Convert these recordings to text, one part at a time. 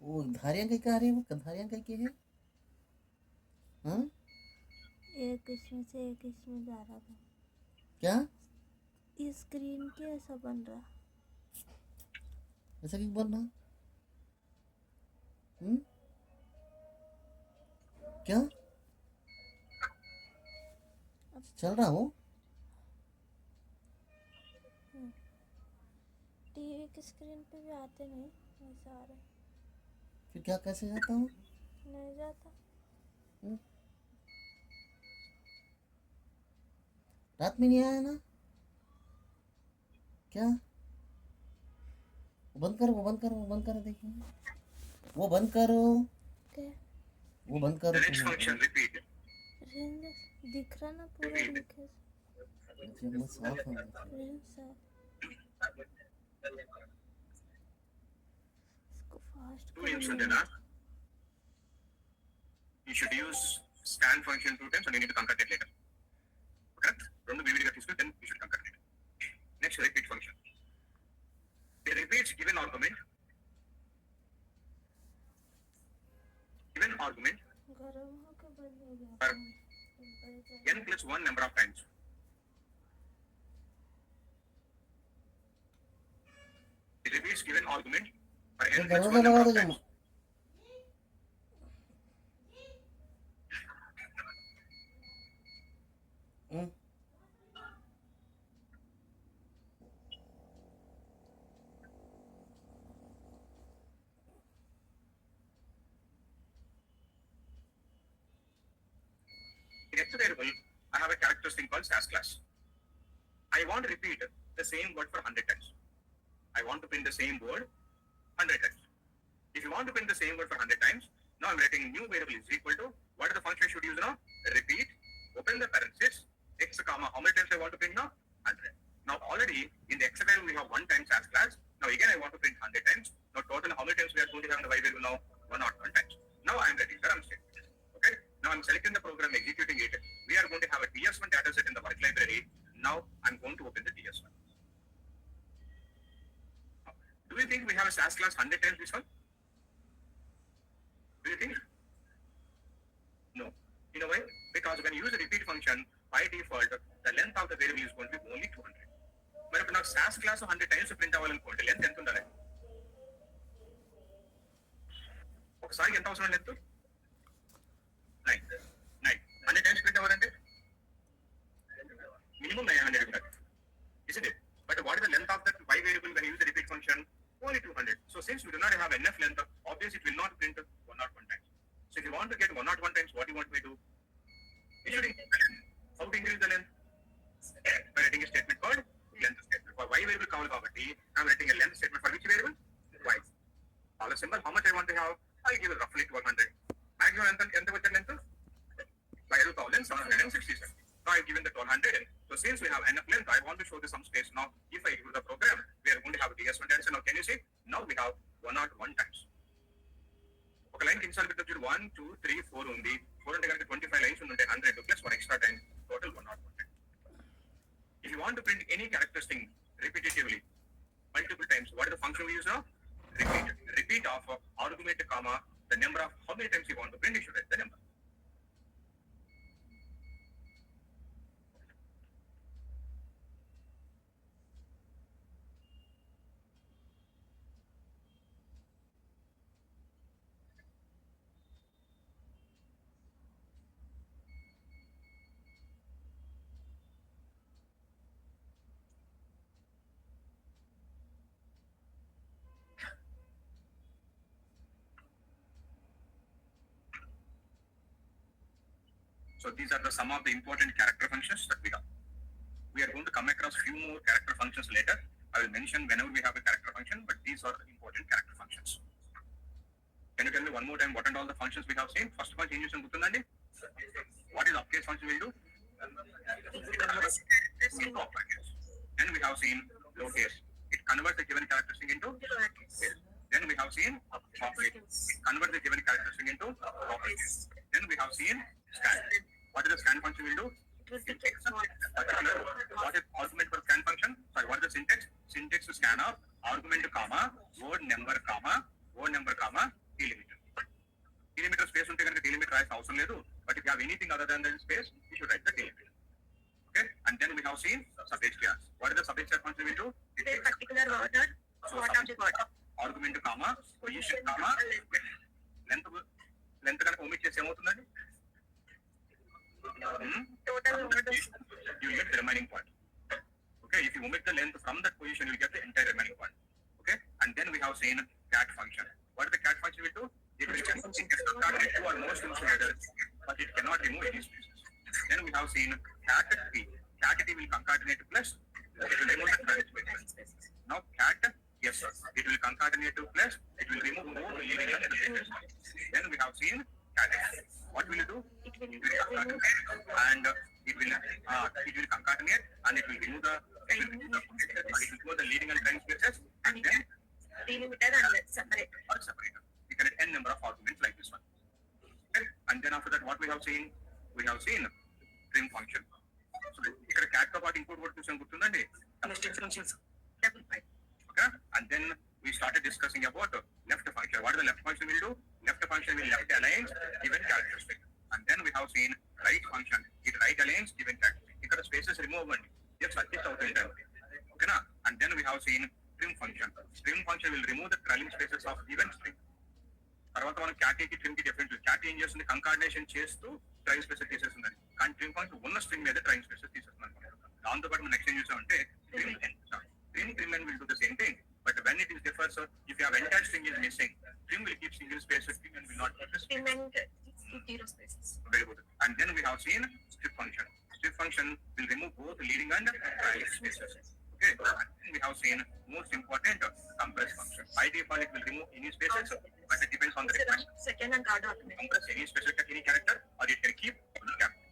वो धारियाँ कहीं का आ रही है, वो धारियाँ कहीं की है? हाँ एक इसमें से एक इसमें जा रहा था। क्या ये स्क्रीन के ऐसा बन रहा। ऐसा क्यों बोल रहा? हम्म क्या अब चल रहा हो? टीवी की स्क्रीन पे भी आते नहीं वैसा आ रहा। फिर क्या कैसे जाता हूँ? नहीं जाता। हम्म? रात में नहीं आया ना? क्या वो बंद करो, वो बंद करो, वो बंद करो, देखिए वो बंद करो, क्या वो बंद करो तुम। रेंज दिख रहा ना पूरा दिखे। देखिए मैं साफ है, देखिए रेंज सा इसको फास्ट Two names करो। are there. You should use scan function 2 times and you need to concatenate later. Correct? From the VVD that then you should concatenate. Next, repeat function. It repeats given argument. Given argument गरम होके बंद हो गया for temperature. n plus 1 number of times. It repeats given argument for n plus दरवाजा 1 number लगा of दो times. जमा। In X variable, I have a characteristic called SAS class. I want to repeat the same word for 100 times. I want to print the same word 100 times. If you want to print the same word for 100 times, now I'm writing new variable is equal to, what are the function I should use now? Repeat, open the parenthesis, x comma, how many times I want to print now? 100. Now already in the x variable we have 1 times as class. Now again I want to print 100 times. Now total how many times we are going to have in the y variable now? 101 times. Now I'm writing the run statement. Okay. Now I'm selecting the program, executing it. We are going to have a DS1 data set in the work library. Now I'm going to open the DS1. Do you think we have a SAS class 100 times this one? Do you think? No. In a way, because when you use a repeat function, by default, the length of the variable is going to be only 200. మరి ఇప్పుడు నాకు SAS class 100 times print అవ్వాలనుకోండి length ఎంత ఉండాలి? ఒకసారి ఎంత అవసరం length? 9. 100 times print అవ్వాలంటే minimum 900 ఉండాలి. Isn't it? But what is the length of that y variable when you use the repeat function? Only 200. So since we do not have enough length, obviously it will not print 101 times. So if you want to get 101 times, what do you want me to do? You should increase the length. How to increase the length? By writing a statement called length statement. For y variable కావాలి కాబట్టి I'm writing a length statement for which variable? Y. All symbol, how much I want to have? I'll give it roughly 1200. Maximum ఎంత వచ్చే length? 5,767. Now I've given the 1200. So since we have enough length, I want to show this some space. Now, if I do the program, we are going to have DS1 times. Now, can you see? Now we have 101 times. ఒక line install పెట్టి చూడు 1 2 3 4 ఉంది 4 అంటే కనుక 25 lines ఉంటే 100 plus 1 extra time total 101 time. If you want to print any characteristic repetitively multiple times, what is the function we use now? Repeat of argument comma the number of how many times you want to print, you should write the number. So these are the some of the important character functions that we have. We are going to come across few more character functions later. I will mention whenever we have a character function, but these are the important character functions. Can you tell me one more time what and all the functions we have seen? First one, changes in Guttandandi. What is uppercase function will do? Uppercase. Then we have seen lowercase. It converts the given characteristic into lowercase. Then we have seen uppercase. It converts the given characteristic into uppercase. Then we have seen scan. What is the scan function will do? Syntax. What is argument for scan function? Sorry, what is the syntax? Syntax to scan of argument comma word number comma అవసరం లేదు. But if you have anything other than the space, you should write the tail. Okay, and then we have seen sub-HTR. What is the sub-HTR function will do? It a takes particular order, what of the order. argument, comma, position, comma, length కనుక omit చేస్తే ఏమవుతుందండి? Total order. You will get the remaining part. Okay, if you omit the length from that position, you will get the entire remaining part. Okay, and then we have seen cat function. What is the cat function will do? It will concatenate two or more strings together, but it cannot remove any spaces. Then we have seen cat t. Cat t will concatenate plus it will remove the current spaces. Now cat, yes sir, it will concatenate to plus it will remove more leaving the spaces. Then we have seen cat x. What will it do? It will and it will concatenate and it will remove the leading and trailing spaces and then delimited and separate. or separate. We can add n number of arguments like this one. Okay? And then after that, what we have seen trim function. So ఇక్కడ cat తో పాటు ఇంకోటి కూడా చూసాం గుర్తుందండి? Nested functions. Double pipe. Okay? And then we started discussing about left function. What the left function will do? Left function will left align given characteristic. And then we have seen right function. It right aligns given characteristic. ఇక్కడ spaces remove అవ్వండి. Just adjust అవుతుంటాయి. Okay na? And then we have seen trim function. Trim function will remove the trailing spaces of given string. తర్వాత మనం క్యాటీకి trim కి different. క్యాటీ ఏం చేస్తుంది? కంకార్డినేషన్ చేస్తూ train spaces తీసేస్తుంది. కానీ ట్రిమ్ ఫంక్షన్ ఉన్న స్ట్రింగ్ మీద ట్రైన్ స్పేసెస్ తీసేస్తుంది. దాంతో పాటు మనం నెక్స్ట్ ఏం చూసామంటే trim and will do the same thing. But when it is differs, so if you have entire string is missing, trim will keep single space string and will not keep the string. Trim and zero spaces. Very good. And then we have seen strip function. Strip function will remove both leading and trailing spaces. Okay. And then we have seen most important compress function. By default, it will remove any spaces, but it depends on the request. Second and third argument. Compress any special any character, or it can keep any character,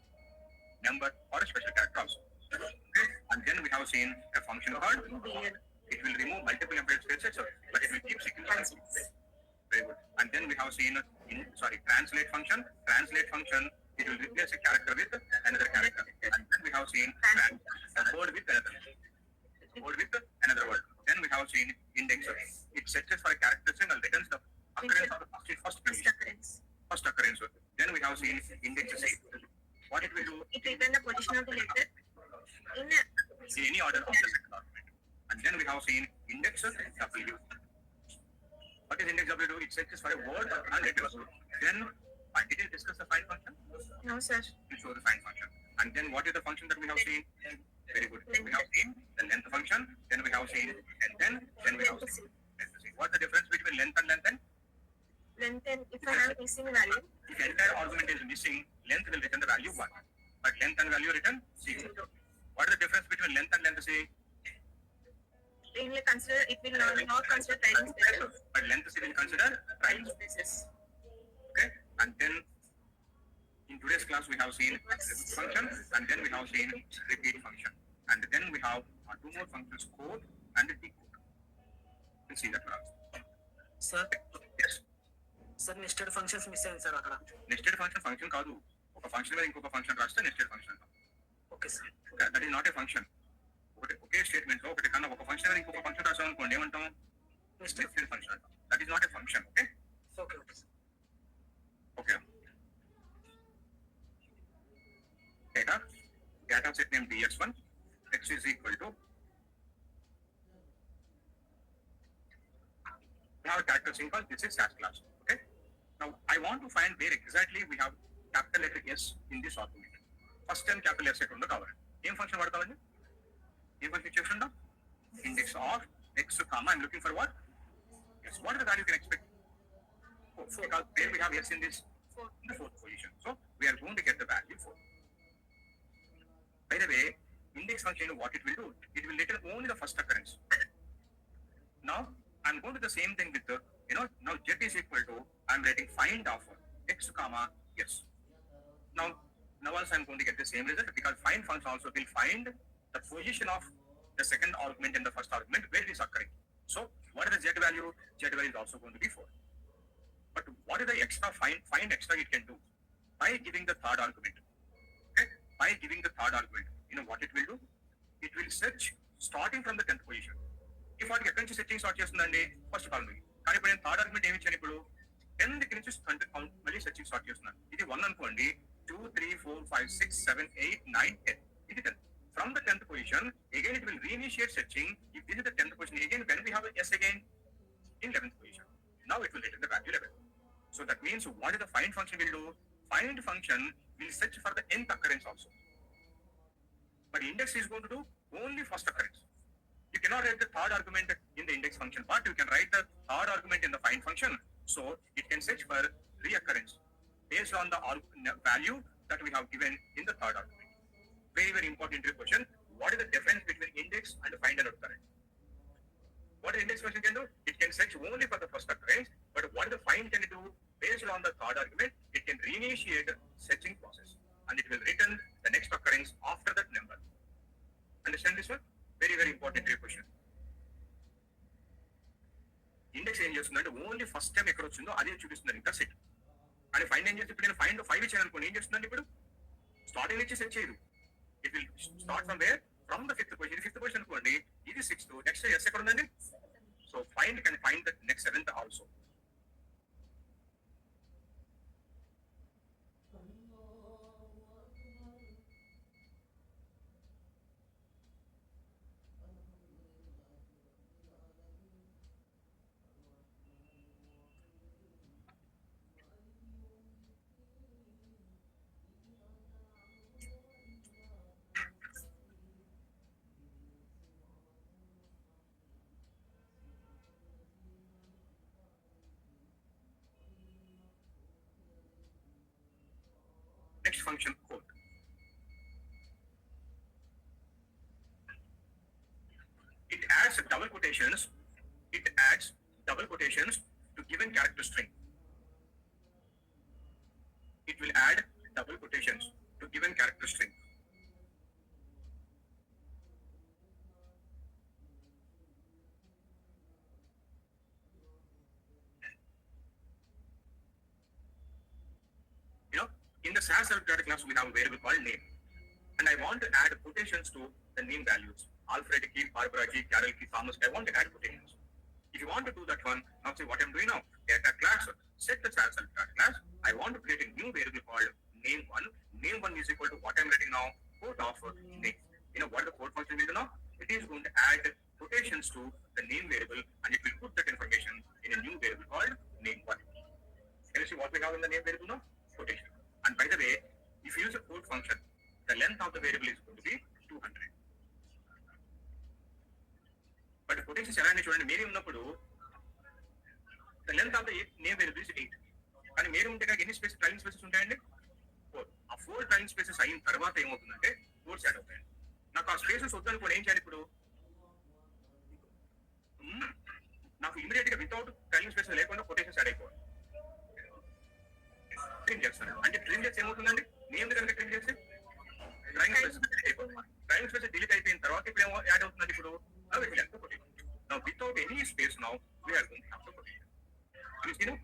number or a special character also. Okay. And then we have seen a function called Boolean. it will remove multiple employed spaces, but it will keep single spaces. Very good. And then we have seen translate function. Translate function, it will replace a character with another character. And then we have seen a word with another word. Then we have seen index. It searches for a character string and returns the occurrence of the first occurrence. Then we have seen index C. What it will do? It returns the position of the letter in any order of the second argument. And then we have seen index W. What is index W do? It searches for a word and returns. Then did you discuss the find function? No sir. You show the find function. And then what is the function that we have seen? Very good. We have seen the length function. Then we have seen and then we have seen length. What's the difference between length and length? Length and if I have missing value. If the entire argument is missing, length will return the value 1. But length and value return 0. What is the difference between length and length? Say It will not consider trailing spaces. but length will consider trailing Spaces. Okay, and then in today's class we have seen function and then we have seen repeat function and then we have two more functions, code and decode. We'll see that one also. Sir Yes, sir nested functions miss అయింది sir అక్కడ. nested function కాదు. ఒక function మీద ఇంకొక function రాస్తే nested function. Okay sir. Okay, that is not a function. Okay statement లో ఒకటి కన్నా ఒక ఫంక్షన్ మీద ఇంకొక ఫంక్షన్ రాసాం అనుకోండి ఏమంటాం? nested function. That is not a function. Okay. Okay okay sir. Okay. Data set name ds1 x is equal to we have a character symbol. This is SAS class. Okay. Now I want to find where exactly we have capital letter S in this argument. First time capital S set on the cover. Name function వాడతామండి? ఏం function చేస్తుందా? Index of x comma. I'm looking for what? Yes. What is the value you can expect? 4. Because where we have S in this in the fourth position. So we are going to get the value 4. By the way, index function, what it will do? It will return only the first occurrence. Now I'm going to do the same thing with the, now z is equal to, I'm writing find of x comma yes. Now also I'm going to get the same result because find function also will find the position of the second argument in the first argument where it is occurring. So what is the z value? Z value is also going to be 4. But what is the extra find extra it can do? By giving the third argument. Okay? By giving the third argument, what it will do? It will search starting from the 10th position. If వాటికి ఎక్కడి నుంచి searching start చేస్తుందండి? First కాలం నుంచి. కానీ ఇప్పుడు నేను third argument ఏమి ఇచ్చాను? ఇప్పుడు 10 దగ్గర నుంచి కౌంట్ మళ్ళీ సెర్చింగ్ స్టార్ట్ చేస్తున్నాను. ఇది 1 అనుకోండి, 2, 3, 4, 5, 6, 7, 8, 9, 10. ఇది 10. From the 10th position, again it will reinitiate searching. If this is the 10th position, again when we have a yes again in 11th position. Now it will return the value 11. So that means what is the find function will do? Find function will search for the nth occurrence also. But index is going to do only first occurrence. You cannot write the third argument in the index function, but you can write the third argument in the find function. So it can search for reoccurrence based on the value that we have given in the third argument. Very, very important question. What is the difference between index and find and occurrence? What the index function can do? It can search only for the first occurrence, but what the find can do? Based on the third argument, it can reinitiate the searching process and it will return the next occurrence after that number. Understand this one? Very, very important question. Index ఏం చేస్తుందంటే only first time ఎక్కడ వచ్చిందో అదే చూపిస్తుంది ఇంకా set. అని find ఏం చేస్తే ఇప్పుడు నేను ఫైండ్ 5 ఇచ్చాను అనుకోండి, ఏం చేస్తుందండి ఇప్పుడు స్టార్టింగ్ నుంచి సెట్ చేయదు. It will start from where from the 5th position. ఇది 5th పొజిషన్ అనుకోండి, ఇది 6th, నెక్స్ట్ ఎస్ ఎక్కడ ఉందండి. So find can find the next 7th also. Next function code. It adds double quotations. It adds double quotations to given character string. It will add double quotations to given character string. In the SAS self-data class, we have a variable called name. And I want to add quotations to the name values. Alfred key, Barbara key, Carol key, Thomas key. I want to add quotations. If you want to do that one, now see what I'm doing now. Data class, set the SAS self-data class. I want to create a new variable called name1. Name1 is equal to what I'm writing now, quote of name. You know what the quote function will do now? It is going to add quotations to the name variable and it will put that information in a new variable called name1. Can you see what we have in the name variable now? Quotation. And by the way, if you use a quote function, the length of the variable is going to be 200. But the quotations ఎలా అంటే చూడండి, Mary ఉన్నప్పుడు the length of the name variable is 8. కానీ Mary ఉంటే కనుక ఎన్ని space trailing spaces ఉంటాయండి? 4. ఆ 4 ట్రైలింగ్ స్పేసెస్ అయిన తర్వాత ఏమవుతుందంటే 4 యాడ్ అవుతాయండి. నాకు ఆ స్పేసెస్ వద్దనుకోండి, ఏం చేయాలి ఇప్పుడు? నాకు ఇమీడియట్ గా వితౌట్ ట్రైలింగ్ స్పేసెస్ లేకుండా కొటేషన్స్ యాడ్ అయిపోవాలి. ట్రిమ్ చేస్తాను అంటే ట్రిమ్ చేస్తే ఏమవుతుందండి, నేమ్ కనుక ట్రిమ్ చేస్తే డ్రాయింగ్ స్పేస్ అయిపోతుంది. డ్రాయింగ్ స్పేస్ డిలీట్ అయిపోయిన తర్వాత ఇప్పుడు ఏమో యాడ్ అవుతుందండి, ఇప్పుడు now without any space now we are going to have the quotation. You see now?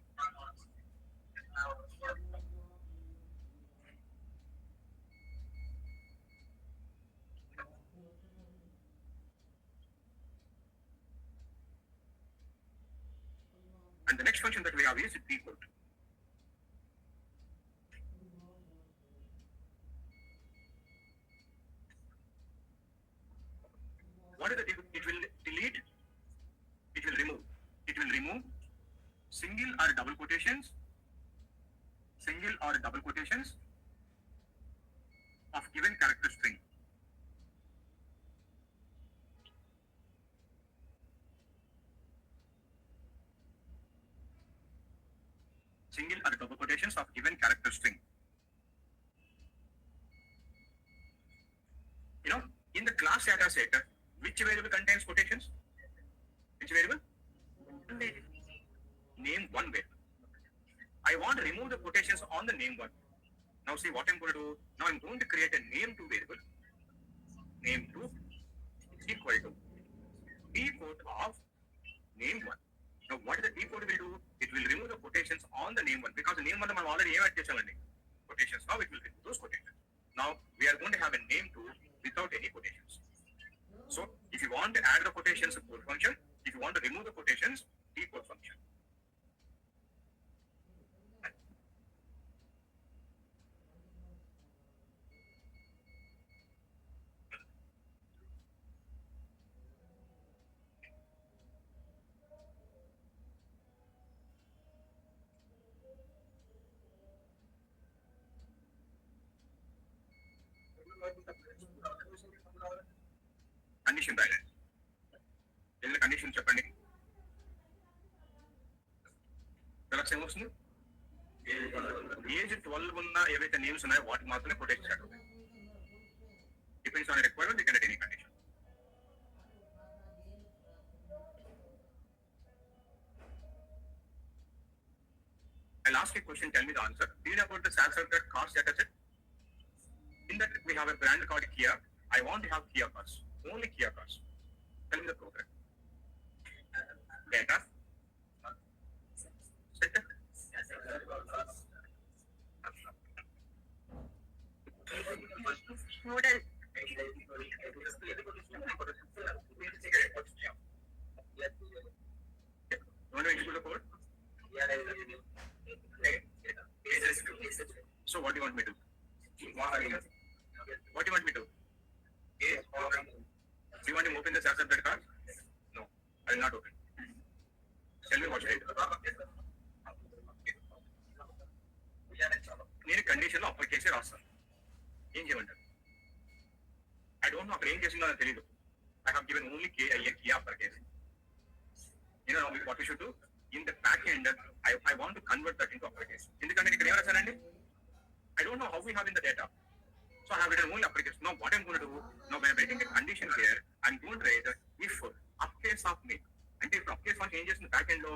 And the next function that we have is decode. What is the decode? It will delete, it will remove. It will remove single or double quotations of given character string. Single or double quotations of given character string. You know, in the class data set, which variable contains quotations? Which variable? Name1 variable. I want to remove the quotations on the name1. Now see what I'm going to do. Now I'm going to create a name2 variable. Name2 equal to decode of name1. Now what the decode will do? It will remove the quotations on the name1 because the name1 మనం already add చేసామండి quotations. Now it will remove those quotations. Now we are going to have a name2 without any quotations. So if you want to add the quotations, quote function. If you want to remove the quotations, decode function. Condition రాయాలి. ఏదైనా condition చెప్పండి. తర్వాత ఏమొస్తుంది? Age 12 ఉన్న ఏవైతే names ఉన్నాయో వాటికి మాత్రమే ప్రొటెక్ట్ చేయాలి. Depends on requirement, you can at any condition. I'll ask a question, tell me the answer. Do you know about the self-certificate cars data set? In that we have a brand called Kia. I want to have Kia cars, only Kia cars. Tell me the program. Data. Set. Model. You want to execute the code? So what do you want me to do? What do you want me to do? Do you want to open the self-certificate card? No, I will not open. Tell me what should I do? నేను condition లో apply చేసి రాస్తాను. ఏం చేయమంటారు? I don't know అక్కడ ఏం చేసిందో నాకు తెలియదు. I have given only Kia apply చేసి. You know what we should do? In the back end, I want to convert that into application. ఎందుకంటే ఇక్కడ ఏం రాశారండి? I don't know how we have in the data. So I have written only application. Now what I'm going to do? Now when I'm writing a condition here, I'm going to write if uppercase of make. అంటే ఇప్పుడు uppercase function ఏం చేస్తుంది? Back end లో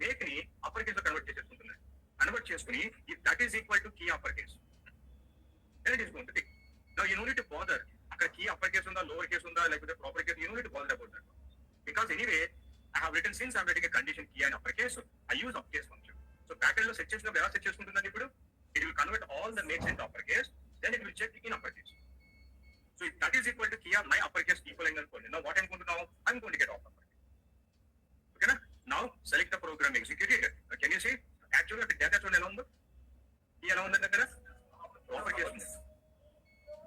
make ని upper case లో convert చేసేసుకుంటున్నాను. Convert చేసుకుని if that is equal to key uppercase, then it is going to be. Now you don't need to bother. అక్కడ key uppercase ఉందా, lower case ఉందా, లేకపోతే proper case, you don't need to bother about that. Because anyway, I have written since I'm writing a condition key and uppercase, I use uppercase function. So back end లో set చేసినప్పుడు ఎలా set చేసుకుంటుందండి ఇప్పుడు? It will convert all the makes into uppercase, then it will check in uppercase. So if that is equal to key, my uppercase equaling అనుకోండి. Now what I'm going to know? I'm going to get off uppercase. Okay na? Now select the program, execute it. Can you see? Actually the data చూడండి ఎలా ఉందో? Key ఎలా ఉందండి దగ్గర? Uppercase ఉంది.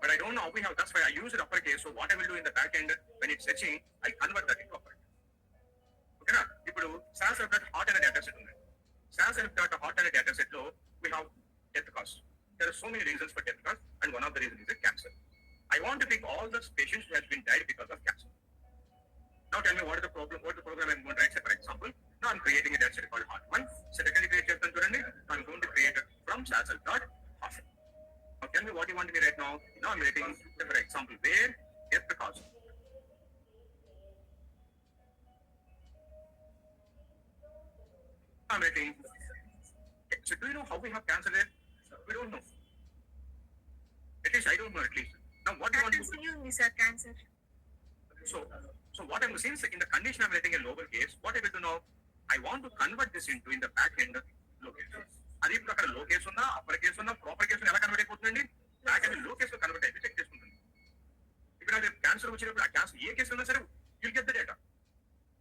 But I don't know how we have, that's why I use it uppercase. So what I will do in the back end, when it's fetching, I convert that into uppercase. Okay na? ఇప్పుడు self-certificate hot అనే data set ఉంది. self-certificate hot అనే data set లో we have death cost. There are so many reasons for death cost, and one of the reasons is cancer. I want to pick all the patients who has been died because of cancer. Now tell me what is the problem? What is the program I'm going to write? Say for example, now I'm creating a data set called hot one. Secondly, create చేస్తాను చూడండి. I'm going to create it from self-certificate hot. Now tell me what you want me right now. Now I'm writing, say for example, where death cost. I'm writing. So do you know how we have cancer there? We don't know. At least I don't know at least. Now what do you want to do? Continue, Mr. Cancer. So what I'm saying is in the condition I'm writing a lower case, what I will do now? I want to convert this into in the back end low case. అది ఇప్పుడు అక్కడ లో case ఉన్నా, upper case ఉన్నా, proper case ఎలా convert అయిపోతుందండి? Back end లో case convert అయిపోయి చెక్ చేసుకుంటుంది. ఇప్పుడు అది క్యాన్సర్ వచ్చినప్పుడు ఆ క్యాన్సర్ ఏ కేసు ఉన్నా సరే you'll get the data.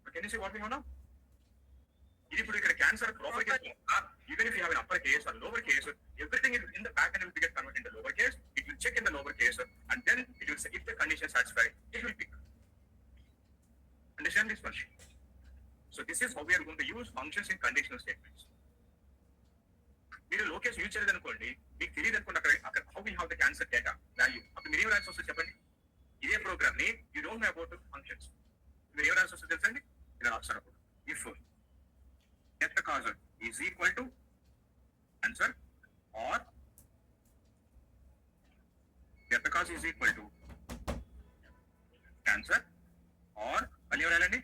But can you see what we have now? ఇది ఇప్పుడు ఇక్కడ cancer proper case even if you have an upper case or lower case, everything in the back end will get converted into lower case. It will check in the lower case and then it will say if the condition is satisfied, it will pick. Understand this function? So this is how we are going to use functions in conditional statements. మీరు లో case use చేయలేదు అనుకోండి, మీకు తెలియదు అనుకోండి అక్కడ how we have the cancer data value. అప్పుడు మీరు ఏం రాసి వస్తుంది చెప్పండి? ఇదే ప్రోగ్రామ్ ని you don't know about functions. మీరు ఏం రాసి వస్తుంది తెలుసండి? ఇలా రాస్తారు అప్పుడు if get the cause is equal to answer or get the cause is equal to cancer or అని ఎవరండి?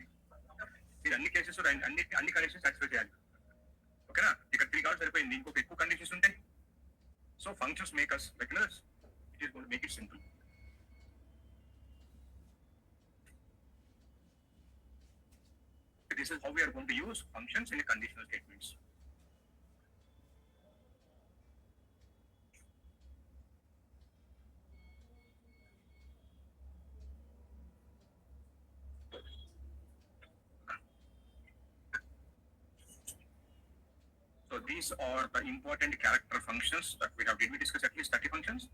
మీరు అన్ని కేసెస్ అన్ని కండిషన్స్ సాటిస్ఫై చేయాలి. ఓకేనా? ఇక్కడ 3 కార్డ్స్ సరిపోయింది. ఇంకొక ఎక్కువ కండిషన్స్ ఉంటాయి. So functions make us beginners. It is going to make it simple. This is how we are going to use functions in conditional statements. So these are the important character functions that we have. Did we discuss at least 30 functions?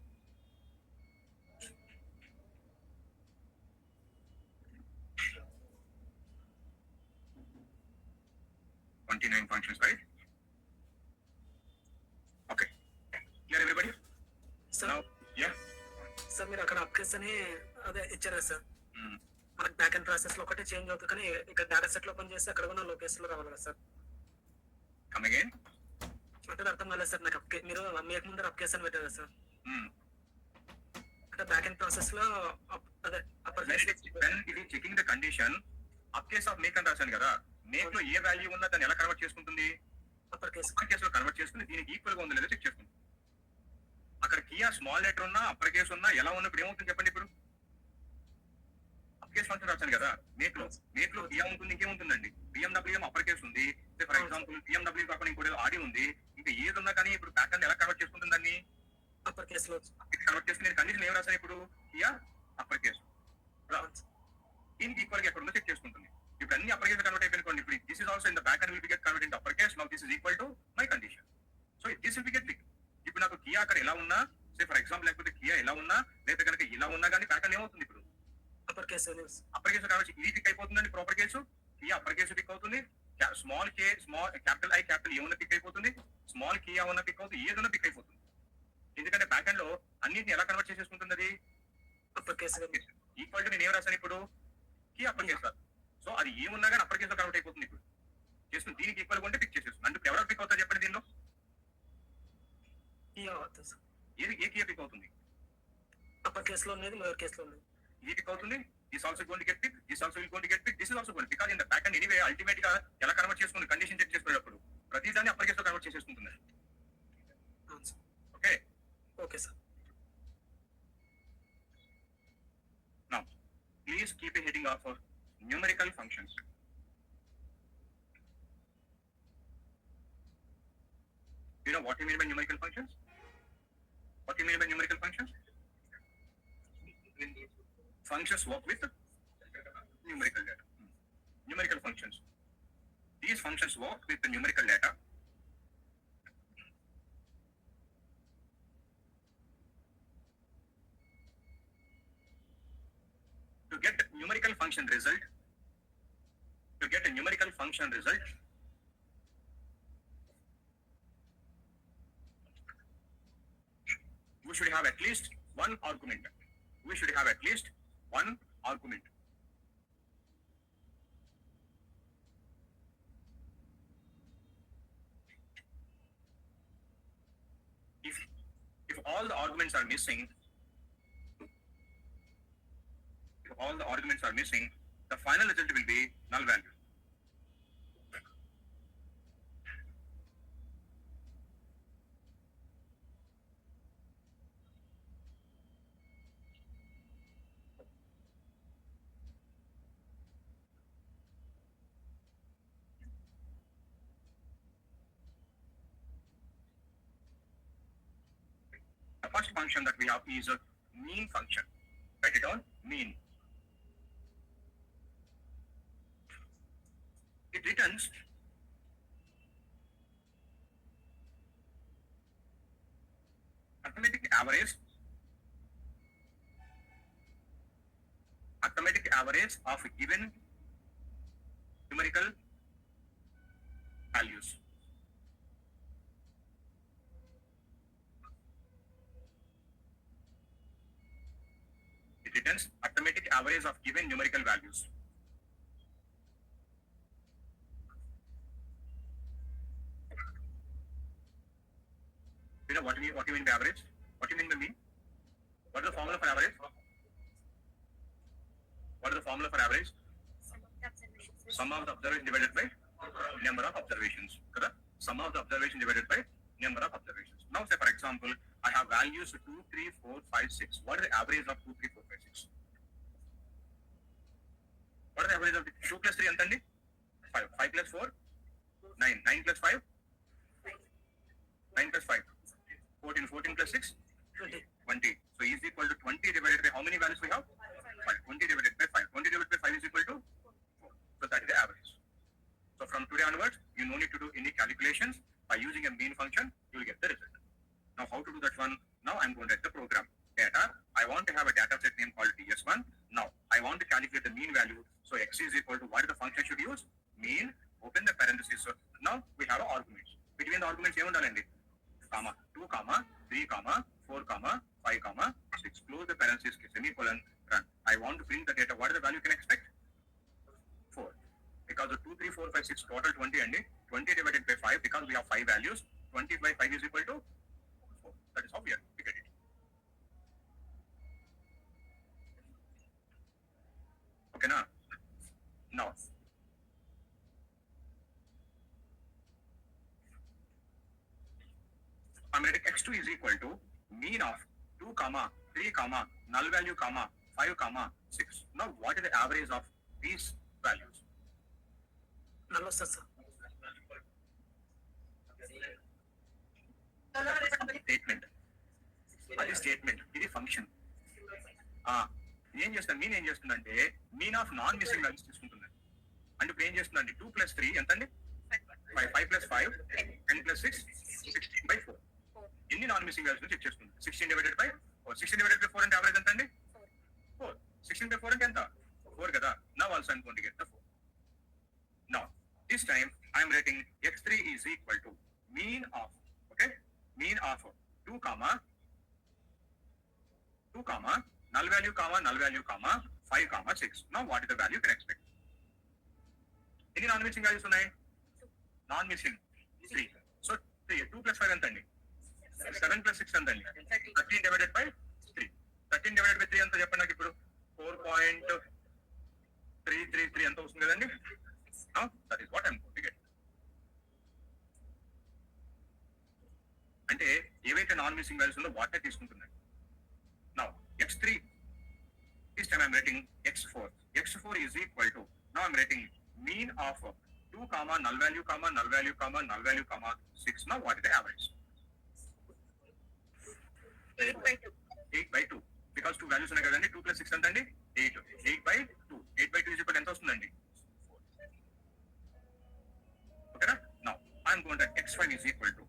Functions, right? Okay. Clear everybody? Sir. Now, yeah. Sir మీరు అక్కడ అప్కేస్ అని అదే ఇచ్చారా sir? మనకి back and process లో ఒకటే change అవుతుంది కానీ ఇక్కడ డేటా సెట్ లో ఓపెన్ చేస్తే అక్కడ ఉన్న లొకేషన్ లో రావాలి కదా సార్. Come again. అంటే అర్థం కాలేదు సార్ నాకు. మీరు మీకు ముందర అప్ కేసు అని పెట్టారు సార్. Hmm. అంటే బ్యాక్ అండ్ ప్రాసెస్ లో అదే upper When it is checking the condition, up case of make అని రాశాను కదా, మేక్ లో ఏ వాల్యూ ఉన్నా దాన్ని ఎలా కన్వర్ట్ చేసుకుంటుంది? అప్పర్ కేసు అప్పర్ కేసులో కన్వర్ట్ చేసుకుని దీనికి ఈక్వల్ గా ఉందో లేదో చెక్ చేసుకుంటుంది. అక్కడ కియా స్మాల్ లెటర్ ఉన్నా అప్పర్ కేసు ఉన్నా ఎలా ఉన్నప్పుడు ఏమవుతుంది చెప్పండి ఇప్పుడు? అప్ కేస్ ఫంక్షన్ రాశాను కదా, మేక్ లో కియా ఉంటుంది, ఇంకేముంటుందండి? BMW అప్పర్ కేసు ఉంది, ఫర్ ఎగ్జాంపుల్ BMW కాకుండా ఇంకోటి ఆడి ఉంది, ఇంకా ఏది ఉన్నా కానీ ఇప్పుడు ప్యాటర్న్ ఎలా కన్వర్ట్ చేసుకుంటుంది దాన్ని? అప్పర్ కేసులో కన్వర్ట్ చేసుకునే కండిషన్ ఏం రాశాను ఇప్పుడు? కియా అప్పర్ కేసు దీనికి ఈక్వల్ గా ఎక్కడ ఉందో చెక్ చేసుకుంటుంది. ఇప్పుడు అన్ని అప్పర్ కేసు కన్వర్ట్ అయిపోయింది. ఇప్పుడు this is also in the backend will be get convert in upper case. Now this is equal to my condition. So this will be get pick. ఇప్పుడు నాకు కియా అక్కడ ఎలా ఉన్నా, సే ఫర్ ఎగ్జాంపుల్ లేకపోతే కియా ఎలా ఉన్నా లేకపోతే కనుక ఇలా ఉన్నా కానీ ప్యాటర్న్ ఏమవుతుంది ఇప్పుడు? Upper case upper case convert ఇది పిక్ అయిపోతుందండి. ప్రాపర్ కేసు కియా అప్పర్ కేసు పిక్ అవుతుంది. Small k small capital I capital A ఉన్న పిక్ అయిపోతుంది. స్మాల్ కియా ఉన్న పిక్ అవుతుంది. ఏదన్నా పిక్ అయిపోతుంది. ఎందుకంటే బ్యాక్ అండ్ లో అన్నింటిని ఎలా కన్వర్ట్ చేసేసుకుంటుంది అది? అప్పర్ కేసు ఈక్వల్ టు నేను ఏం రాశాను ఇప్పుడు? Kia upper case. సో అది ఏమున్నా కానీ అప్పర్ కేసులో కన్వర్ట్ అయిపోతుంది. ఇప్పుడు చేస్తుంది దీనికి ఈక్వల్ గా ఉంటే పిక్ చేసేస్తుంది. అంటే ఎవరు పిక్ అవుతారు చెప్పండి దీనిలో? ఏది ఏ కియా పిక్ అవుతుంది? అప్పర్ కేసులో ఉన్నది లోయర్ కేసులో ఉన్నది ఇది పిక్ అవుతుంది. This also going to get pick, this also will going to get pick, this is also going because in the backend anyway ultimate గా ఎలా కన్వర్ట్ చేసుకుని కండిషన్ చెక్ చేసుకునేటప్పుడు ప్రతిదాన్ని అప్పర్ కేసులో కన్వర్ట్ చేసేసుకుంటుంది. Okay okay sir. Now please keep a heading of numerical functions. You know what you mean by numerical functions? What you mean by numerical functions? Functions work with numerical data. Numerical functions. These functions work with the numerical data. To get a numerical function result, we should have at least one argument. If all the arguments are missing, the final result will be null value. The first function that we have is a mean function. Write it down, mean. It returns arithmetic average of given numerical values. It returns arithmetic average of given numerical values. You know what you mean by average? What do you mean by mean? What is the formula for average? Sum of the observations divided by number of observations. Correct? Sum of the observation divided by number of observations. Now say for example, I have values 2, 3, 4, 5, 6. What is the average of 2, 3, 4, 5, 6? What is the average of 2 plus 3 antandi? 5. 5 plus 4? 9. 9 plus 5? 9 plus 5? 14. 14 plus 6? 20. So is equal to 20 divided by how many values we have? 5. 20 divided by 5. 20 divided by 5 is equal to 4. So that is the average. So from today onwards, you no need to do any calculations. By using a mean function, you will get the result. Now how to do that one? Now I am going to write the program. Data. I want to have a data set name called DS1. Now I want to calculate the mean value. So x is equal to what the function should use? Mean. Open the parentheses. So now we have arguments. Between the arguments, 2, 3, 4, 5, 6. Close the parentheses, semicolon, run. I want to print the data. What is the value you can expect? plus 6 total 20 and 20 divided by 5 because we have 5 values. 20 by 5 is equal to 4. That is how we are to get it. Okay now. Now I'm writing x2 is equal to mean of 2 comma 3 comma null value comma 5 comma 6. Now what is the average of these values? నల్ల వస్తుంది sir. Statement అది statement ఇది function ఏం చేస్తాను mean ఏం చేస్తుందంటే mean of non missing values తీసుకుంటుంది అంటే ఇప్పుడు ఏం చేస్తుందండి 2 + 3 ఎంత అండి 5 + 5 10 + 6 16/4 ఎన్ని నాన్ మిస్సింగ్ వాల్యూస్ చెక్ చేస్తుంది 16 డివైడెడ్ బై 4 అంటే యావరేజ్ ఎంత అండి 4 16/4 అంటే ఎంత 4 కదా now also I'm going to get the 4 now this time I am writing x3 is equal to mean of mean of 2 comma null value comma 5 comma 6. Now what is the value you can expect? Any non missing values ఉన్నాయి non missing 3. So 2 + 5 ఎంత అండి 7 + 6 ఎంత అండి 13 divided by 3. 13 divided by 3 ఎంత చెప్పండి నాకు ఇప్పుడు 4.333 ఎంత వస్తుంది కదండి. Now that is what I'm going to get. అంటే ఏవైతే నాన్ మిస్సింగ్ వాల్యూస్ ఉందో వాటినే తీసుకుంటున్నాయి. Now x3 this time I'm writing x4 is equal to now I'm writing mean of 2 comma null value comma 6. Now what is the average? 8/2 because 2 values ఉన్నాయి కదండి 2 + 6 ఎంత అండి 8 8/2 is equal ఎంత వస్తుందండి 4. ఓకేనా. Now I'm going to x5 is equal to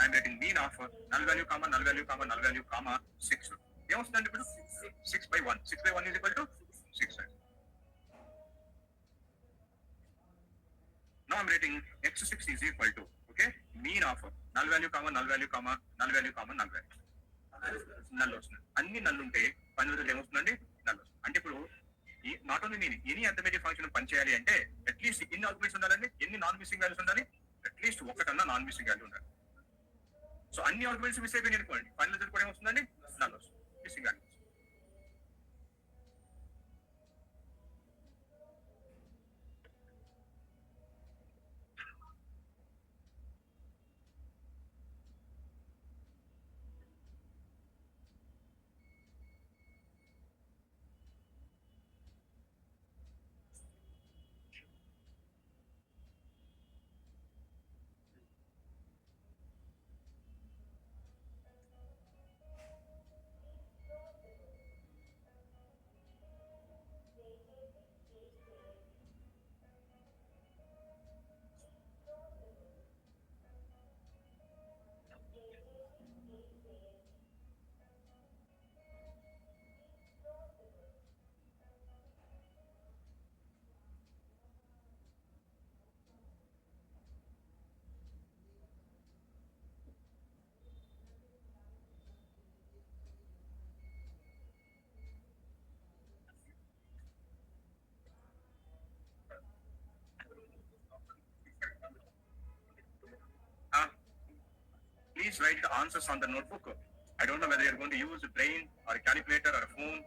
I'm writing mean of null value comma 6. ఏమొస్తుందండి ఇప్పుడు 6/1 6/1 is equal to 6. Now I'm writing x6 is equal to mean of null value comma null value null వస్తుంది. అన్ని నల్లు ఉంటే పని రోజులు ఏమొస్తుందండి null వస్తుంది. అంటే ఇప్పుడు not only నేను ఎనీ అర్థమెటిక్ ఫంక్షన్ పని చేయాలి అంటే అట్లీస్ట్ ఎన్ని ఆర్గ్యుమెంట్స్ ఉండాలండి ఎన్ని నాన్ మిస్సింగ్ వాల్యూస్ ఉండాలి అట్లీస్ట్ ఒకటన్నా నాన్ మిస్సింగ్ వాల్యూ ఉండాలి. సో అన్ని ఆర్గ్యుమెంట్స్ మిస్ అయిపోయి అనుకోండి పని రోజులు కూడా ఏమొస్తుందండి నల్ వస్తుంది missing value. Please write the answers on the notebook. I don't know whether you're going to use a brain or a calculator or a phone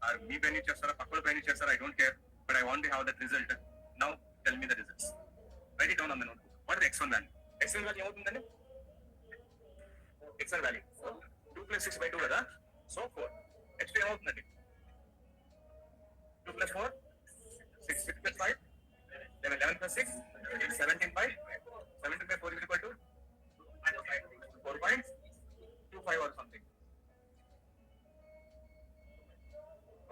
or me brain chestara, pakkalo brain chestara, I don't care. But I want to have that result. Now tell me the results. Write it down on the notebook. What is the x1 value? x1 value ఏమవుతుందండి x1 value 2 + 6/2 కదా. So 4. x2 ఏమవుతుందండి 2 + 4 6 + 5 11 + 6 17/5 17/4 is equal to 4.25 or something.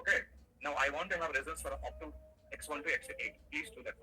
Okay. Now I want to have results for up to x1 to x8. Please do that.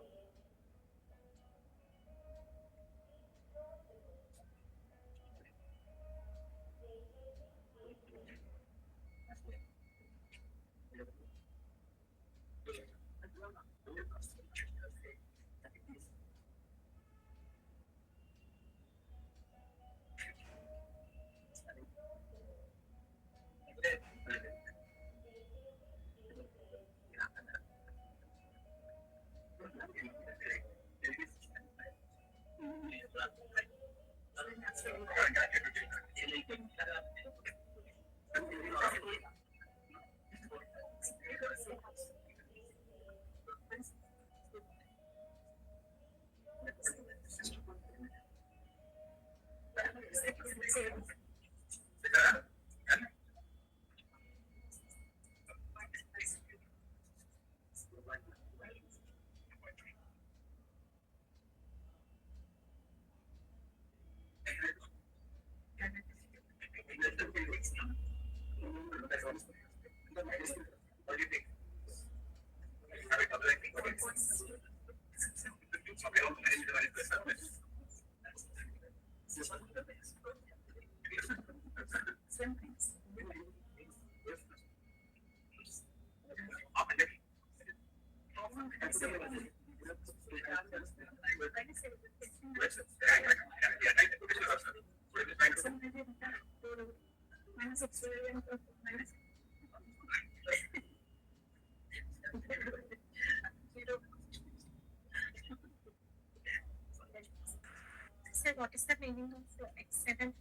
Sir, what is the meaning of X7?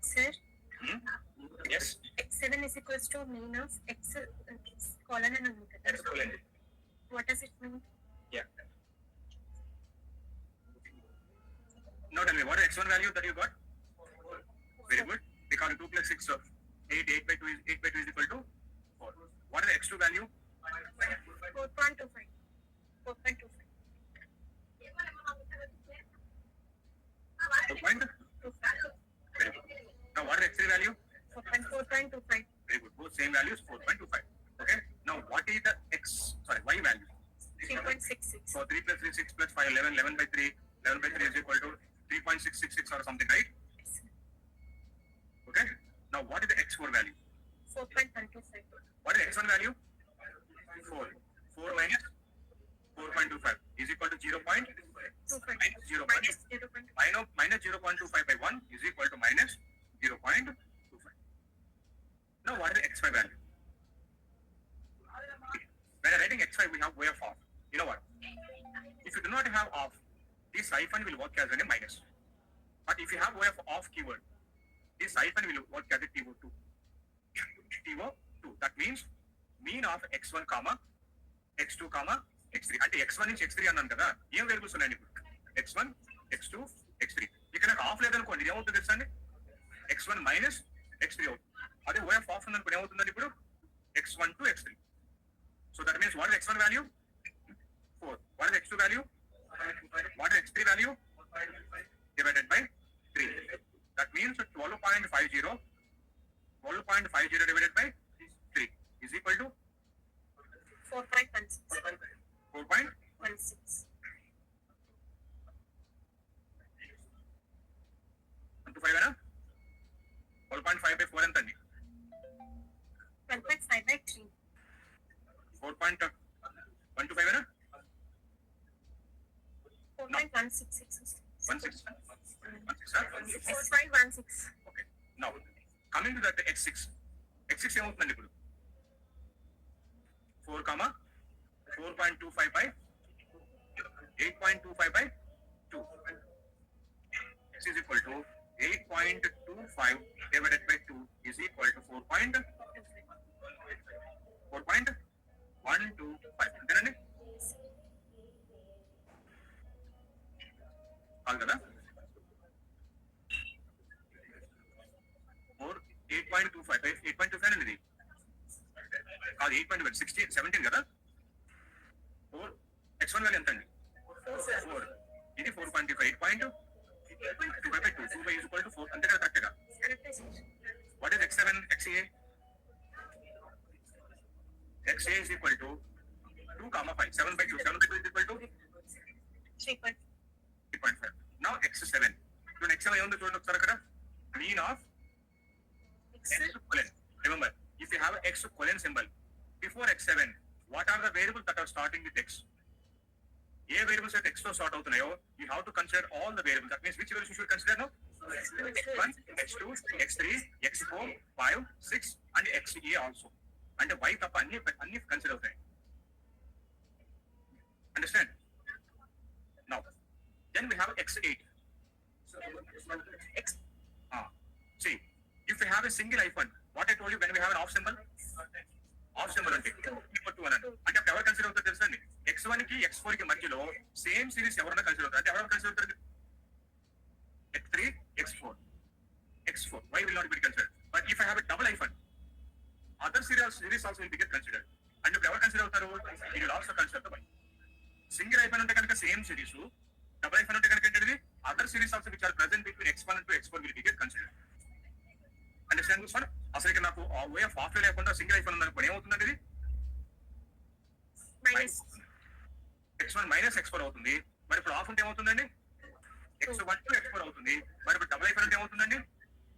Sir, Yes. X7 is equals to mean of X colon and X colon. what does it mean? Yeah. Now tell me, what is x1 value that you got? Very good. Because 2 plus 6 of 8, 8 by 2 is equal to 4. What is the x2 value? 4.25. 4.25. 4. Very good. Now what is x3 value? 4.25. Very good. Both same values, 4.25. Okay. Now what is the y value? 3.66. So 3 plus 3, 6 plus 5, 11, 11 by 3. 11 by 3 is equal to 3.666 or something, right? Okay. Now what is the x4 value? 4.25. What is x1 value? 4. 4 minus 4.25 is equal to 0.25. 25. Minus 0. Minus 0.25. Minus 0.25 by 1 is equal to minus 0.25. Now what is the x5 value? When writing x5, we have way of off. You know what? If you do not have off, this hyphen will work as a minus. But if you have way of off keyword, this hyphen will work as a TO2. TO2. That means mean of x1 comma x2 comma x3. అంటే x1 నుంచి x3 అన్నాను కదా, ఏం variables ఉన్నాయండి ఇప్పుడు? x1, x2, x3. ఇక్కడ నాకు of లేదనుకోండి, ఏమవుతుంది తెలుసా అండి? x1 మైనస్ x3 అవుతుంది. అదే వే ఆఫ్ ఆఫ్ ఉందనుకోండి, ఏమవుతుందండి ఇప్పుడు? x1 to x3. So that means what is x1 value? 4. What is x2 value? What is x3 value? Divided by 3. That means 12.50. 12.50 divided by 3 is equal to 4.16. 4.16. 125 ఏనా? 12.5 by 4 ఎంత అండి? 12.5 by 3. 4.125 ఏనా? 4.166. 16. 4.16. Okay. Now, coming to that x6. x6 ఏమవుతుందండి ఇప్పుడు? 4, 4.25 by 8.25 by 2. X is equal to 8.25 divided by 2 is equal to 4.125. అంతేనండి? కాదు కదా? 8.25 అండి ఇది. కాదు 8.25 16 17 కదా? 4 x1 వాల్యూ ఎంత అండి? 4. ఇది 4.25 8.25 by 2 2 by is equal to 4 అంతే కదా? కరెక్ట్ గా? What is x7 xa? xa is equal to 2 comma 5 7 by 2 7 by 2 is equal to 3.5. Now x7 చూడండి x7 ఏముందో చూడండి ఒకసారి అక్కడ mean of x colon. Remember, if you have x colon symbol before x7, what are the variables that are starting with x? A variables అయితే x తో start అవుతున్నాయో you have to consider all the variables. That means which variables you should consider now? x1, x2, x3, x4, 5, 6 and xa also. అంటే y తప్ప అన్ని consider అవుతాయి. Understand? Now, then we have x8. See, if we have a single hyphen, what I told you when we have an off symbol అంటే equal to అన్నాను. అంటే అప్పుడు ఎవరు consider అవుతారు తెలుసా అండి? x1 కి x4 కి మధ్యలో సేమ్ సిరీస్ ఎవరైనా కన్సిడర్ అవుతారు. అంటే ఎవరైనా కన్సిడర్ అవుతారు? కన్సిడర్ అవుతారు? ఈ also consider the Y. Single అయిపోయిన ఉంటే కనుక సేమ్ సిరీస్, డబుల్ అయిపోయిన ఉంటే కనుక ఏంటిది other series also which are present between x1 and x4 will be get consider. Understand this one? అసలు ఇక్కడ నాకు వే ఆఫ్ హాఫ్ లేకుండా సింగిల్ అయిపోయిన ఉందనుకోండి ఏమవుతుందండి ఇది? minus x1 మైనస్ x4 అవుతుంది. మరి ఇప్పుడు హాఫ్ ఉంటే ఏమవుతుందండి? x1 to x4 అవుతుంది. మరి ఇప్పుడు డబుల్ అయిపోయిన ఏమవుతుందండి?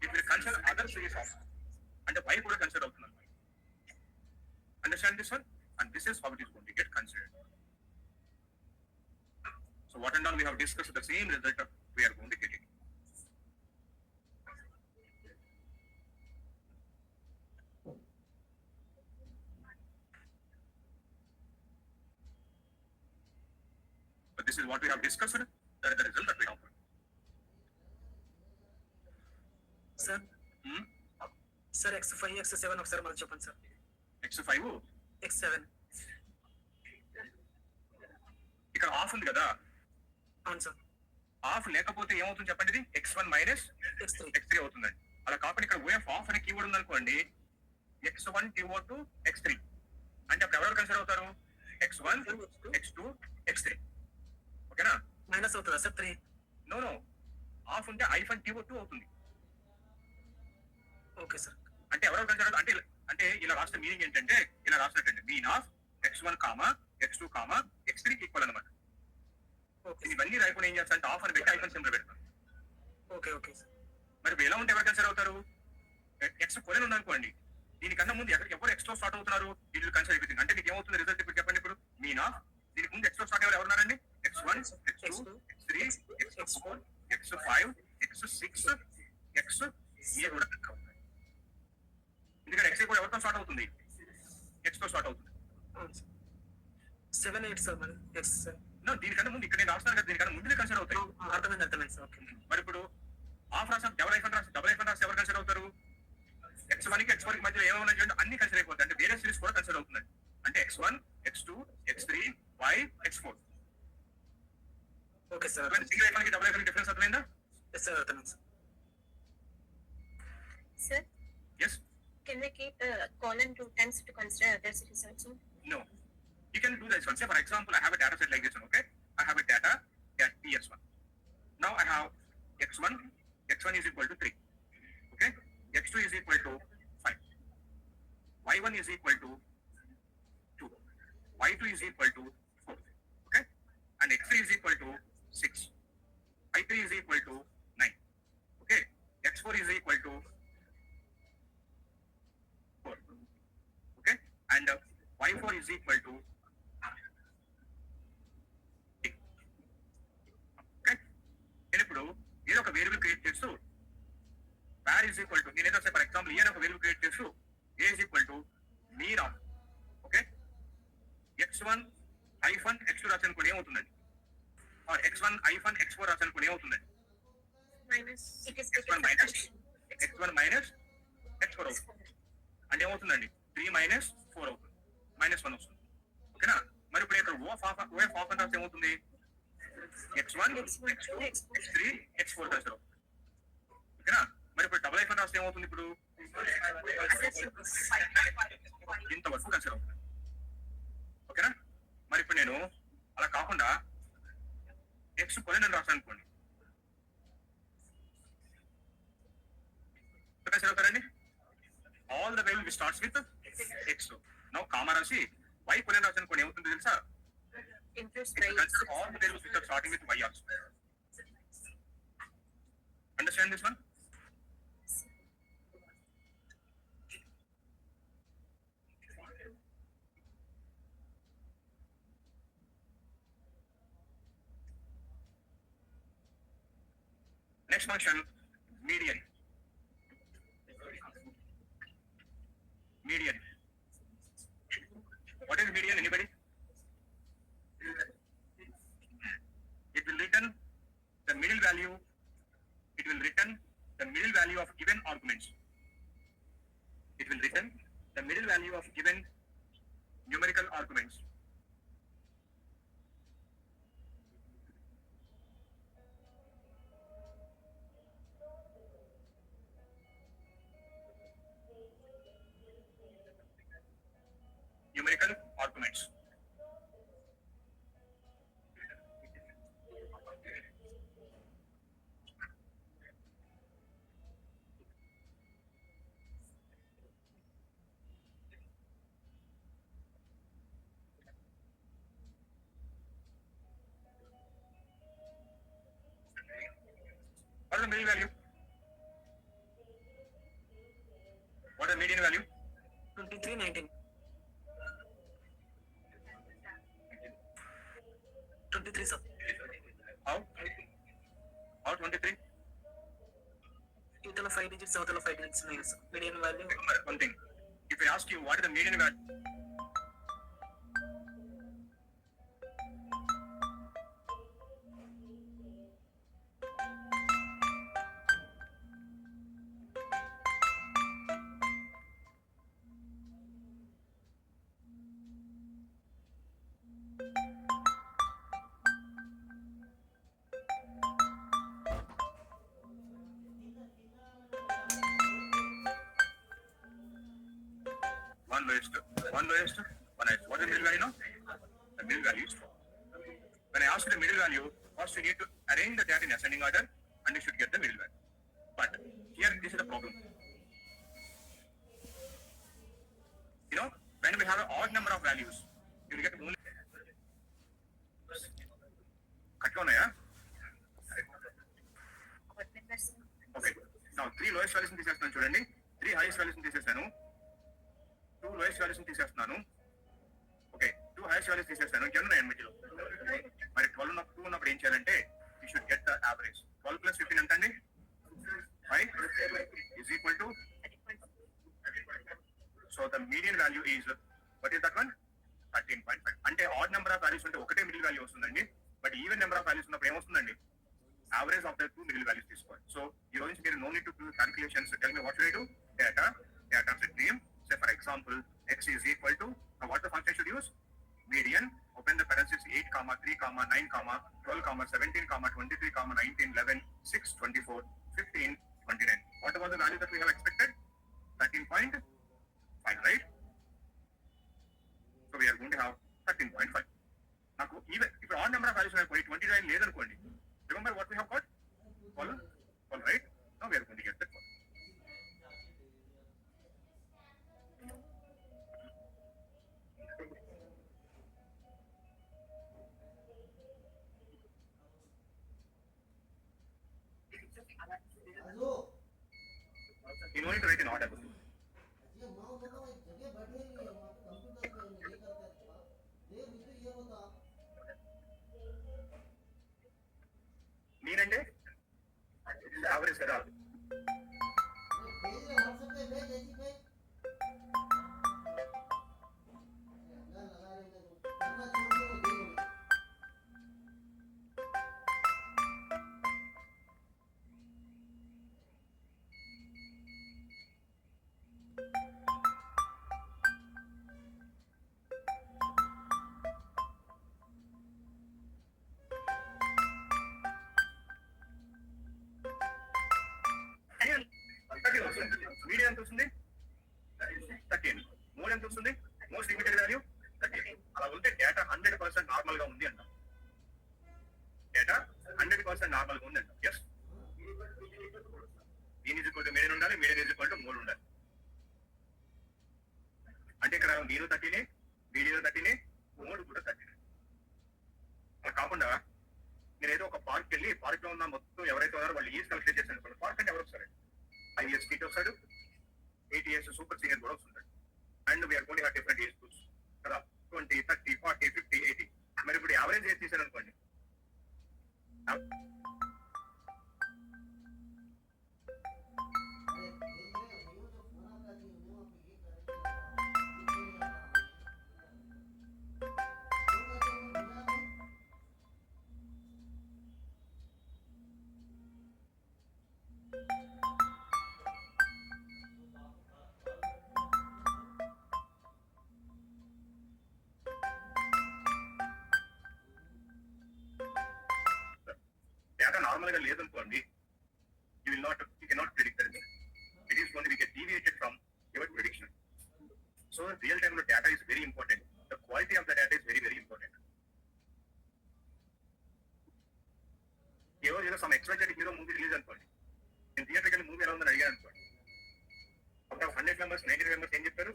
It will consider other series of, అంటే y కూడా కన్సిడర్ అవుతుంది. Understand this one? And this is how it is going to get considered. So what and all we have discussed, the same result we are going to get it. But this is what we have discussed, that is the result that we have. Sir sir x5 x7 ఒకసారి మనం చెప్పండి sir. x5 x7 ఇక్కడ of ఉంది కదా, అవును sir. Of లేకపోతే ఏమవుతుంది చెప్పండి? ఇది x1 మైనస్ x3 x3 అవుతుందండి. అలా కాకుండా ఇక్కడ వే ఆఫ్ ఆఫ్ అనే కీవర్డ్ ఉంది అనుకోండి, x1 to x3 అంటే అప్పుడు ఎవరెవరు కన్సిడర్ అవుతారు? x1 x2 x3. ఓకేనా? మైనస్ అవుతుందా సార్ 3? నో నో, ఆఫ్ ఉంటే ఐఫన్ t2 అవుతుంది. Okay sir. అంటే ఎవరెవరు కన్సిడర్ అంటే అంటే ఇలా రాసిన మీనింగ్ ఏంటంటే ఇలా రాసినట్టండి, mean of x1 x2 x3 equal అనమాట. ఓకే ఇవన్నీ రాయకుండా ఏం చేస్తా అంటే ఆఫ్ అని పెట్టి ఐఫన్ సింబల్ పెడతాను. Okay okay sir. మరి ఎలా ఉంటే ఎవరు కన్సిడర్ అవుతారు? ఎక్స్ కొలెన్ ఉందనుకోండి, దీనికన్నా ముందు ఎవరు ఎక్స్ తో స్టార్ట్ అవుతున్నారు? ఇది కన్సిడర్ అయిపోతుంది. అంటే మీకు ఏమవుతుంది రిజల్ట్ ఇప్పుడు చెప్పండి. ఇప్పుడు మీన్ ఆఫ్ దీనికి ముందు ఎక్స్ తో స్టార్ట్ అయ్యారు ఎవరున్నారండి? x1 x2 x3 x4 x5 x6 x ఏ కూడా ఎందుకంటే ఎక్స్ కూడా ఎవరితో స్టార్ట్ అవుతుంది? ఎక్స్ తో స్టార్ట్ అవుతుంది. 7 8 సార్ మరి x దీనికన్నా ముందు ఇక్కడ నేను రాస్తున్నాను కదా, దీనికన్నా ముందు కన్సిడర్ అవుతాయి. అర్థమైంది సార్. ఓకే. మరి ఇప్పుడు హాఫ్ రాసాం, డబుల్ ఐఫన్ రాసి ఎవరు కన్సిడర్ అవుతారు? x1 కి x4 కి మధ్యలో ఏమైనా చూడండి అన్ని కన్సిడర్ అయిపోతాయి. అంటే వేరే సిరీస్ కూడా కన్సిడర్ అవుతుంది. అంటే x1 x2 x3 y x4. Okay sir. Single hyphen కి డబుల్ ఐఫన్ కి డిఫరెన్స్ అర్థమైందా? ఎస్ సార్, అర్థమైంది sir. sir, yes can we keep column 2 times to consider other series also? no, you can do this one. Say for example, I have a data set like this one. Okay, I have a data at ps1. Now I have x1 is equal to 3. Okay, x2 is equal to 5, y1 is equal to 2, y2 is equal to 4. Okay, and x3 is equal to 6, y3 is equal to 9. Okay, x4 is equal to 4. Okay, and y4 is equal to 8. Okay, నేను ఇప్పుడు ఏదో ఒక variable create చేస్తూ var is equal to నేను ఏదో for example ఏ ఒక variable create చేస్తూ a is equal to mean of okay x1 hyphen x2 రాసాను కూడా ఏమవుతుందండి? or x1 hyphen x4 రాసాను కూడా ఏమవుతుందండి? Minus. It is x1 minus x4 అవుతుంది. అంటే ఏమవుతుందండి? 3 minus 4 అవుతుంది, -1 వస్తుంది. ఓకేనా? మరి ఇప్పుడు ఇక్కడ ఓ ఆఫ్ అని రాస్తే ఏమవుతుంది? x1 x2 x3 x4 consider అవుతుంది. ఓకేనా? మరి ఇప్పుడు డబుల్ ఐఫన్ రాస్తే ఏమవుతుంది? ఇప్పుడు ఇంతవరకు కన్సిడర్ అవుతుంది. ఓకేనా? మరి ఇప్పుడు నేను అలా కాకుండా ఎక్స్ కొలెన్ అని రాస్తాను అనుకోండి, కన్సిడర్ అవుతారండి. All the value starts with X. Now comma రాసి వై కొలెన్ రాసాను అనుకోండి, ఏమవుతుంది తెలుసా? includes Consider all the values which are starting with y also. Understand this one? Next function, median. Median. What is median? Anybody? It will return the middle value. It will return the middle value of given arguments. It will return the middle value of given numerical arguments. Numerical arguments. middle value? What is the median value? 23, 19. 23, sir. How? How 23? Itala 5 digits, avtala 5 digits ఉన్నాయి sir. Median value. Remember one thing. If I ask you what is the median value, one lowest, one highest. What is the middle value now? The middle value is 4. When I ask you the middle value, first you need to arrange the data in ascending order and you should get the middle value. But here this is the problem. You know, when we have an odd number of values, you will get only yeah? Okay. Now 3 lowest values in తీసేస్తాను చూడండి. 3 highest values in తీసేస్తాను. 2 lowest values in తీసేస్తున్నాను. Okay 2 highest values తీసేస్తాను. ఇంకెన్ని ఉన్నాయి మధ్యలో? మరి 2 ఉన్నప్పుడు ఏం చేయాలంటే you should get the average. 12 plus 15 ఎంత అండి? 5 is equal to, so the median value is, what is that one? 13.5. అంటే odd number of values ఉంటే ఒకటే middle value వస్తుందండి. But even number of values ఉన్నప్పుడు ఏమొస్తుందండి? Average of the 2 middle values తీసుకోవాలి. So ఈ రోజు మీరు no need to do calculations. Tell me what should I do? Data set name. Say for example x is equal to, what the function should use? Median. Open the parentheses 8, 3, 9, 12, 17, 23, 19, 11, 6, 24, 15, 29. What was the value that we have expected? 13.5, right? So we are going to have 13.5. నాకు even ఇప్పుడు odd number of values ఉన్నాయి. 29 లేదనుకోండి. Remember what we have got? Follow right. Now we are going to get that follow. You know it right in order. మీనంటే average కదా. Medium ఎంత వస్తుంది? 13. Mode ఎంత వస్తుంది? Most limited value 13. అలా ఉంటే డేటా 100% నార్మల్ గా ఉంది అంట. డేటా 100% నార్మల్ గా ఉంది అంట. Yes, mean is equal to median ఉండాలి, median is equal to mode ఉండాలి. అంటే ఇక్కడ మీరు 13, మీడియన్ 13, మోడ్ కూడా 13. అలా కాకుండా నేను ఏదో ఒక పార్క్ వెళ్ళి పార్క్ లో ఉన్న మొత్తం ఎవరైతే ఉన్నారో వాళ్ళు ఈజ్ కలెక్ట్ చేశాను. పార్క్ అంటే ఎవరు వస్తారు? 5 years కిట్ వస్తాడు, 8 years సూపర్ సీనియర్ కూడా వస్తుంటాడు. And we're going to have different age groups కదా, 20, 30, 40, 50, 80. మరి ఇప్పుడు యావరేజ్ ఏజ్ తీసాను అనుకోండి, డేటా నార్మల్ గా లేదనుకోండి, you cannot predict the result. It is going to get deviated from your prediction. So real time data is very important. The quality of the data is very, very important. ఏదో some extra hero movie release అనుకోండి, నేను థియేటర్కి వెళ్ళి movie ఎలా ఉందని అడిగాను అనుకోండి. Out of 100 members 90 members ఏం చెప్తారు?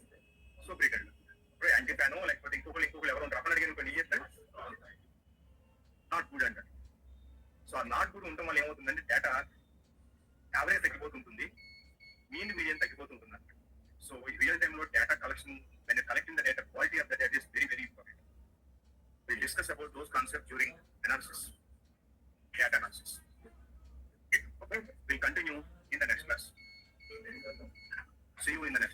సూపర్ హిట్ అండి. ఇప్పుడు యాంటీ ఫ్యానో లేకపోతే ఇంకొకరు ఎవరో రఫల్ అడిగాను అనుకోండి, ఏం చెప్తారు? నాట్ గుడ్ అంటారు. సో ఆ నాట్ గుడ్ ఉండటం వల్ల ఏమవుతుందంటే data discuss about those concepts during analysis, CAT analysis. Okay, we'll continue in the next class. See you in the next